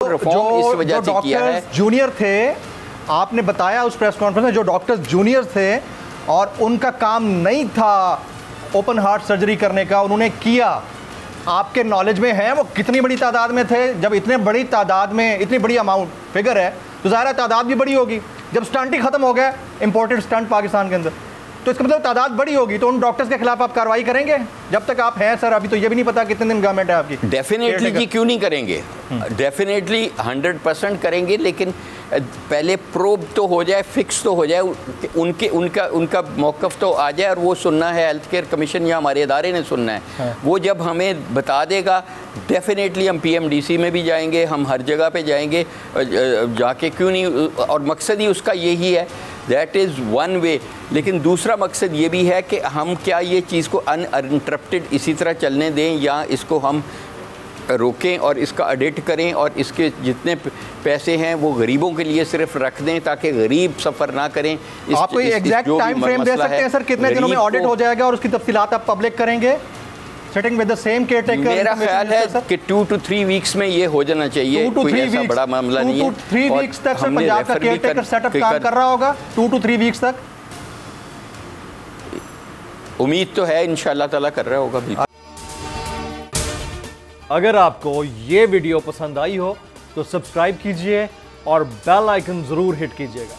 Reform इस वजह से किया है। जूनियर थे, आपने बताया उस प्रेस कॉन्फ्रेंस में, जो डॉक्टर्स जूनियर थे और उनका काम नहीं था ओपन हार्ट सर्जरी करने का, उन्होंने किया। आपके नॉलेज में है वो कितनी बड़ी तादाद में थे? जब इतने बड़ी तादाद में, इतनी बड़ी अमाउंट फिगर है, तो ज़ाहिर है तादाद भी बड़ी होगी। जब स्टंट ही खत्म हो गया, इंपोर्टेड स्टंट पाकिस्तान के अंदर, तो इसका मतलब तादाद बड़ी होगी, तो उन डॉक्टर्स के खिलाफ आप कार्रवाई करेंगे? जब तक आप हैं सर, अभी तो ये भी नहीं पता कितने दिन गवर्नमेंट है आपकी। डेफिनेटली जी, क्यों नहीं करेंगे, डेफिनेटली 100% करेंगे, लेकिन पहले प्रोब तो हो जाए, फिक्स तो हो जाए, उनका मौक़िफ़ तो आ जाए, और वो सुनना है हेल्थ केयर कमीशन या हमारे इदारे ने सुनना है। हाँ। वो जब हमें बता देगा, डेफिनेटली हम PMDC में भी जाएंगे, हम हर जगह पे जाएंगे, जाके क्यों नहीं, और मकसद ही उसका यही है, दैट इज़ वन वे। लेकिन दूसरा मकसद ये भी है कि हम क्या ये चीज़ को अनइंटरप्टेड इसी तरह चलने दें, या इसको हम रोकें और इसका ऑडिट करें, और इसके जितने पैसे हैं वो गरीबों के लिए सिर्फ रख दें, ताकि गरीब सफ़र ना करें। आप कोई एग्जैक्ट टाइम फ्रेम दे सकते हैं सर, कितने दिनों में ऑडिट हो जाएगा और उसकी तफसीलात आप पब्लिक करेंगे? Sitting with the same caretaker, मेरा ख्याल है कि 2 to 3 वीक्स में ये हो जाना चाहिए। कोई ऐसा बड़ा मामला नहीं है। 2 to 3 वीक्स तक सर पंजाब का केयरटेकर सेटअप काम कर रहा होगा। 2 to 3 वीक्स तक उम्मीद तो है, इंशाअल्लाह ताला कर रहा होगा भी। अगर आपको ये वीडियो पसंद आई हो तो सब्सक्राइब कीजिए और बेल आइकन जरूर हिट कीजिएगा।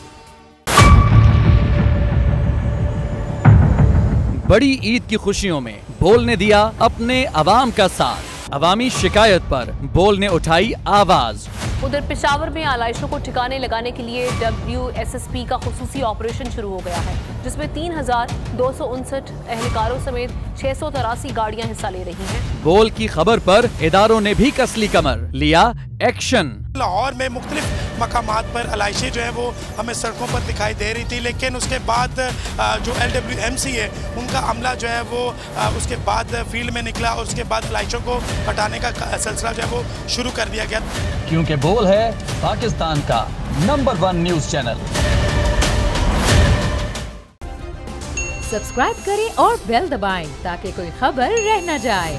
बड़ी ईद की खुशियों में बोल ने दिया अपने अवाम का साथ। अवामी शिकायत पर बोल ने उठाई आवाज। उधर पेशावर में आलाइशों को ठिकाने लगाने के लिए WSSP का खुसूसी ऑपरेशन शुरू हो गया है, जिसमें 3259 एहलकारों समेत 683 गाड़ियां हिस्सा ले रही हैं। बोल की खबर पर इदारों ने भी कसली कमर, लिया एक्शन। लाहौर में मुख्तलिफ मकामात पर आलाइशें जो है वो हमें सड़कों पर दिखाई दे रही थी, लेकिन उसके बाद जो LWMC है उनका अमला जो है वो उसके बाद फील्ड में निकला, और उसके बाद आलाइशों को हटाने का सिलसिला जो है वो शुरू कर दिया गया। क्योंकि बोल है पाकिस्तान का नंबर 1 न्यूज़ चैनल। सब्सक्राइब करें और बेल दबाएं ताकि कोई खबर रह न जाए।